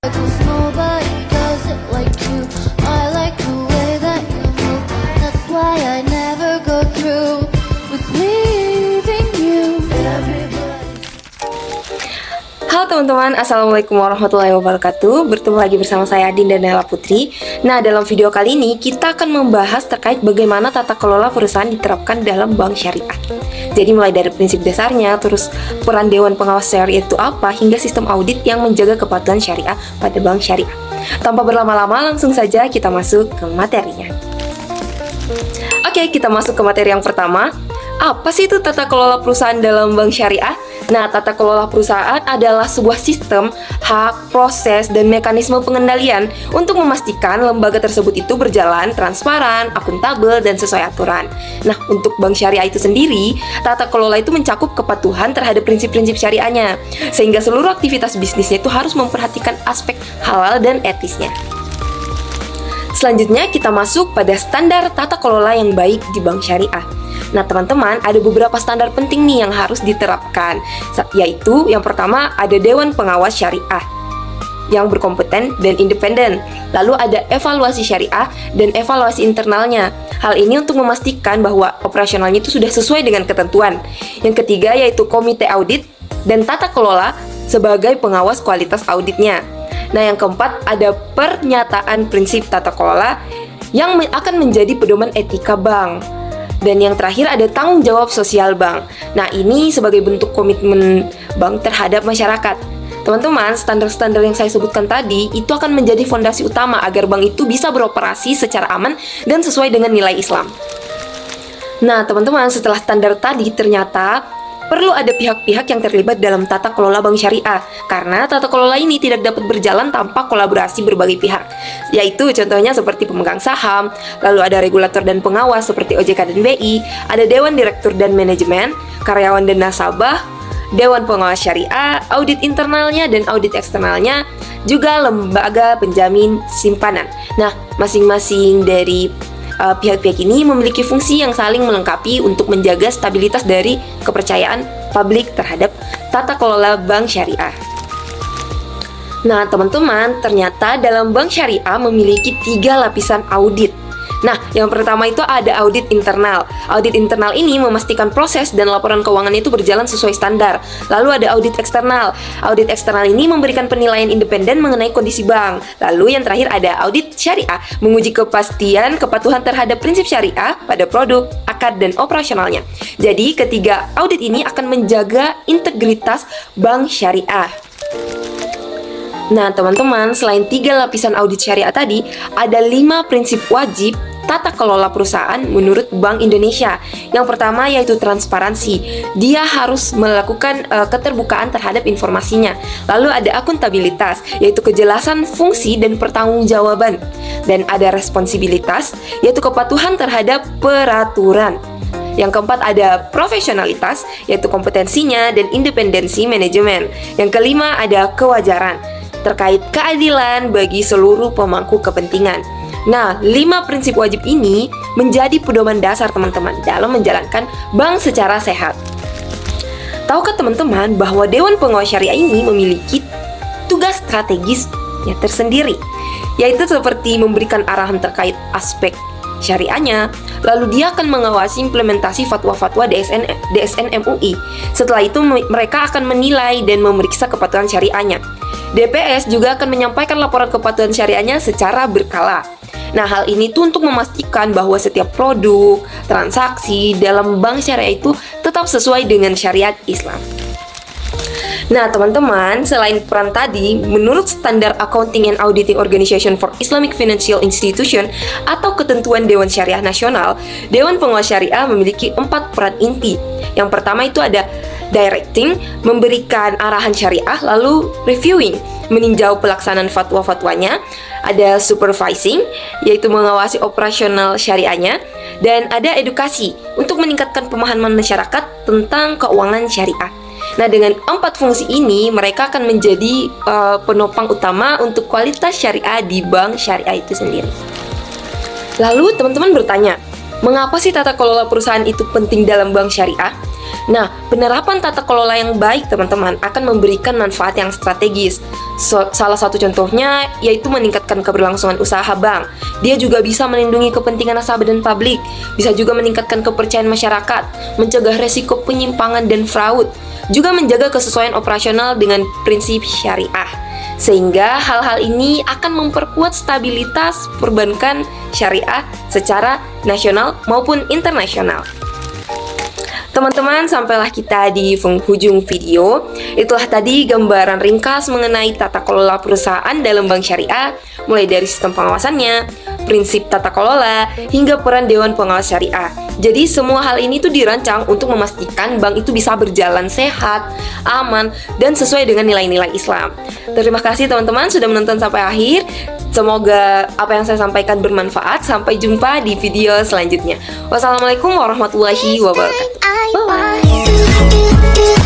'Cause nobody does it like you. I like the way that you move. That's why I never go through with leaving you. Halo teman-teman, Assalamualaikum warahmatullahi wabarakatuh. Bertemu lagi bersama saya Dinda Nela Putri. Nah, dalam video kali ini kita akan membahas terkait bagaimana tata kelola perusahaan diterapkan dalam bank syariah. Jadi mulai dari prinsip dasarnya, terus peran Dewan Pengawas Syariah itu apa, hingga sistem audit yang menjaga kepatuhan syariah pada bank syariah. Tanpa berlama-lama, langsung saja kita masuk ke materinya. Oke, kita masuk ke materi yang pertama. Apa sih itu tata kelola perusahaan dalam bank syariah? Nah, tata kelola perusahaan adalah sebuah sistem, hak, proses, dan mekanisme pengendalian untuk memastikan lembaga tersebut itu berjalan transparan, akuntabel, dan sesuai aturan. Nah, untuk bank syariah itu sendiri, tata kelola itu mencakup kepatuhan terhadap prinsip-prinsip syariahnya, sehingga seluruh aktivitas bisnisnya itu harus memperhatikan aspek halal dan etisnya. Selanjutnya, kita masuk pada standar tata kelola yang baik di bank syariah. Nah, teman-teman, ada beberapa standar penting nih yang harus diterapkan, yaitu yang pertama ada Dewan Pengawas Syariah yang berkompeten dan independen. Lalu ada evaluasi syariah dan evaluasi internalnya. Hal ini untuk memastikan bahwa operasionalnya itu sudah sesuai dengan ketentuan. Yang ketiga yaitu komite audit dan tata kelola sebagai pengawas kualitas auditnya. Nah, yang keempat ada pernyataan prinsip tata kelola yang akan menjadi pedoman etika bank. Dan yang terakhir ada tanggung jawab sosial bank. Nah, ini sebagai bentuk komitmen bank terhadap masyarakat. Teman-teman, standar-standar yang saya sebutkan tadi itu akan menjadi fondasi utama agar bank itu bisa beroperasi secara aman dan sesuai dengan nilai Islam. Nah, teman-teman, setelah standar tadi ternyata perlu ada pihak-pihak yang terlibat dalam tata kelola bank syariah, karena tata kelola ini tidak dapat berjalan tanpa kolaborasi berbagai pihak, yaitu contohnya seperti pemegang saham, lalu ada regulator dan pengawas seperti OJK dan BI, ada Dewan Direktur dan Manajemen, karyawan dan nasabah, Dewan Pengawas Syariah, audit internalnya dan audit eksternalnya, juga lembaga penjamin simpanan. Nah, masing-masing dari pihak-pihak ini memiliki fungsi yang saling melengkapi untuk menjaga stabilitas dari kepercayaan publik terhadap tata kelola bank syariah. Nah, teman-teman, ternyata dalam bank syariah memiliki 3 lapisan audit. Nah, yang pertama itu ada audit internal. Audit internal ini memastikan proses dan laporan keuangan itu berjalan sesuai standar. Lalu ada audit eksternal. Audit eksternal ini memberikan penilaian independen mengenai kondisi bank. Lalu yang terakhir ada audit syariah, menguji kepastian kepatuhan terhadap prinsip syariah pada produk, akad, dan operasionalnya. Jadi, ketiga audit ini akan menjaga integritas bank syariah. Nah, teman-teman, selain 3 lapisan audit syariah tadi, ada 5 prinsip wajib tata kelola perusahaan menurut Bank Indonesia. Yang pertama yaitu transparansi. Dia harus melakukan keterbukaan terhadap informasinya. Lalu ada akuntabilitas, yaitu kejelasan fungsi dan pertanggungjawaban. Dan ada responsibilitas, yaitu kepatuhan terhadap peraturan. Yang keempat ada profesionalitas, yaitu kompetensinya dan independensi manajemen. Yang kelima ada kewajaran, terkait keadilan bagi seluruh pemangku kepentingan. Nah, 5 prinsip wajib ini menjadi pedoman dasar teman-teman dalam menjalankan bank secara sehat. Tahukah teman-teman bahwa Dewan Pengawas Syariah ini memiliki tugas strategisnya tersendiri, yaitu seperti memberikan arahan terkait aspek syariahnya, lalu dia akan mengawasi implementasi fatwa-fatwa DSN MUI. Setelah itu mereka akan menilai dan memeriksa kepatuhan syariahnya. DPS juga akan menyampaikan laporan kepatuhan syariahnya secara berkala. Nah, hal ini tuh untuk memastikan bahwa setiap produk, transaksi dalam bank syariah itu tetap sesuai dengan syariat Islam. Nah, teman-teman, selain peran tadi, menurut Standar Accounting and Auditing Organization for Islamic Financial Institution atau ketentuan Dewan Syariah Nasional, Dewan Pengawas Syariah memiliki 4 peran inti. Yang pertama itu ada directing, memberikan arahan syariah, lalu reviewing, meninjau pelaksanaan fatwa-fatwanya, ada supervising, yaitu mengawasi operasional syariahnya, dan ada edukasi untuk meningkatkan pemahaman masyarakat tentang keuangan syariah. Nah, dengan 4 fungsi ini, mereka akan menjadi penopang utama untuk kualitas syariah di bank syariah itu sendiri. Lalu, teman-teman bertanya, mengapa sih tata kelola perusahaan itu penting dalam bank syariah? Nah, penerapan tata kelola yang baik teman-teman akan memberikan manfaat yang strategis. Salah satu contohnya yaitu meningkatkan keberlangsungan usaha bank. Dia juga bisa melindungi kepentingan nasabah dan publik, bisa juga meningkatkan kepercayaan masyarakat, mencegah resiko penyimpangan dan fraud, juga menjaga kesesuaian operasional dengan prinsip syariah. Sehingga hal-hal ini akan memperkuat stabilitas perbankan syariah secara nasional maupun internasional. Teman-teman, sampailah kita di penghujung video. Itulah tadi gambaran ringkas mengenai tata kelola perusahaan dalam bank syariah, mulai dari sistem pengawasannya, prinsip tata kelola, hingga peran Dewan Pengawas Syariah. Jadi semua hal ini tuh dirancang untuk memastikan bank itu bisa berjalan sehat, aman, dan sesuai dengan nilai-nilai Islam. Terima kasih teman-teman sudah menonton sampai akhir. Semoga apa yang saya sampaikan bermanfaat. Sampai jumpa di video selanjutnya. Wassalamualaikum warahmatullahi wabarakatuh. Bye.